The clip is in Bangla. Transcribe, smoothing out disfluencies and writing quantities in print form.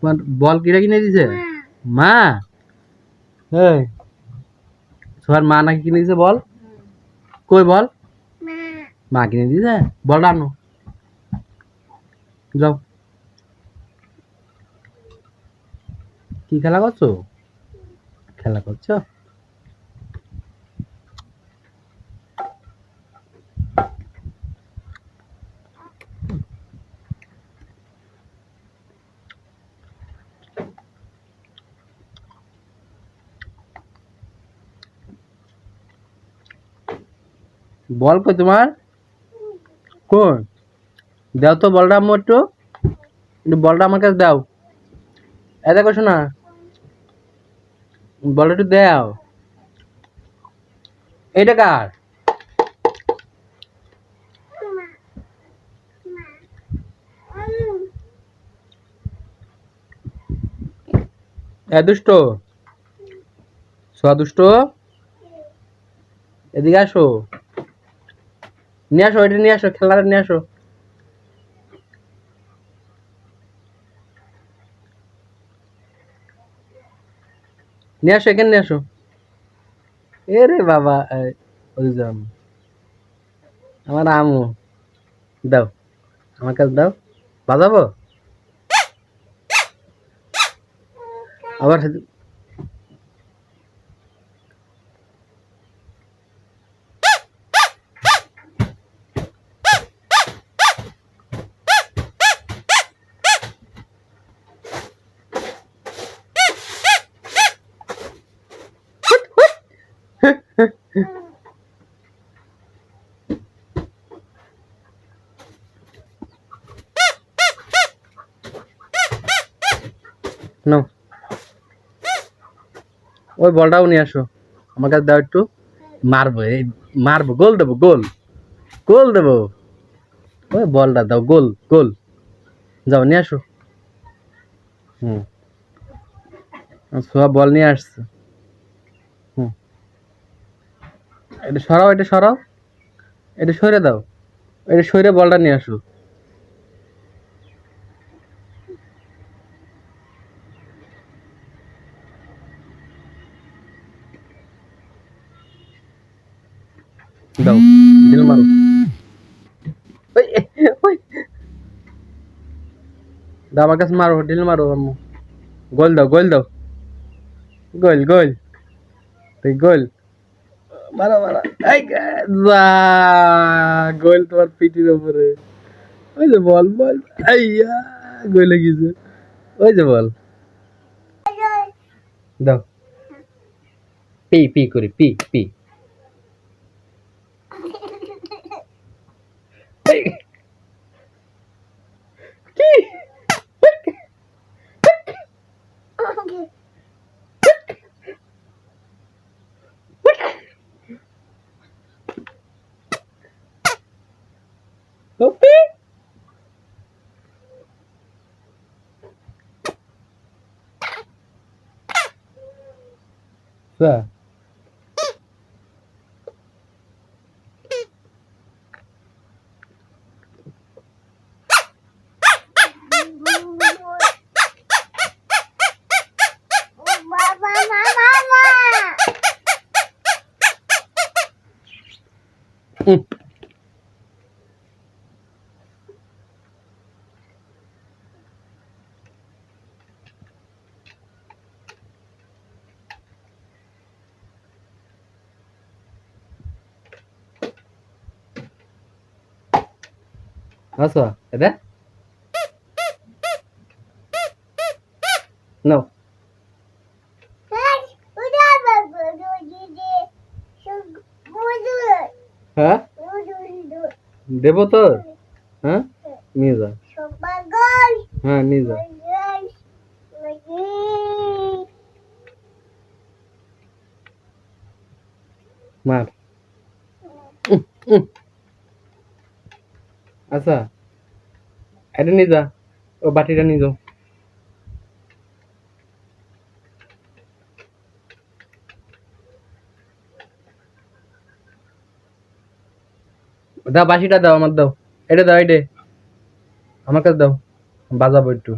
তোমার বল কিরা কিনে দিছে? মা? এই তোমার মা নাকি কিনে দিছে বল? কই বল? মা কিনে দিছে? বলটা আনো। যাও। কি খেলা করছো? খেলা করছো? বল কই তোমার? কই? দাও তো বলটা আম্মু একটু। একটু বলটা আমার কাছে দাও। এ দেখো শোনা, বলটা একটু দাও। এটা কার? এ দুষ্ট, সোয়া দুষ্ট, এদিকে আসো। নিয়ে আসো, এটা নিয়ে আসো, খেলাটা নিয়ে আসো। নিয়ে আসো, এখানে নিয়ে আসো। এ রে বাবা, ওই যাম। আমার আমু, দাও, আমার কাছে দাও। বাজাবো আবার। নাও, ওই বলটাও নিয়ে আসো, আমার কাছে দাও একটু। মারবো, এই মারবো, গোল দেবো, গোল, গোল দেবো। ওই বলটা দাও, গোল, গোল। যাও নিয়ে আসো। হুম, সোয়া বল নিয়ে আসছে। হুম, এটা সরাও, এটা সরাও, এটা সরে দাও, এটা সরে বলটা নিয়ে আসো। দাও, ডিল মারো। ওই, ওই, দাও আমার কাছে মারো, ডিল মারো আম্মু। গোল দাও, গোল দাও, গোল, গোল, তুই গোল মারো, মারো। এই যা, গোল তোমার পিঠির উপরে। ওই যে বল, বল, আইয়া, গোলে গেছে। ওই যে বল, দাও। পি পি করি, পি পি। এই, কি? O P. স্যার, আচ্ছা, এটা নাও। হ্যাঁ, দেবো তোর? হ্যাঁ, নিয়ে যা। হ্যাঁ, নিয়ে যা। মার। উহ, উহ। আচ্ছা, এটা নিয়ে যা, ও বাটিটা নিয়ে যাও। দাও, বাসিটা দাও, আমার দাও। এটা দাও, এটা আমার কাছে দাও, বাজাবো একটু।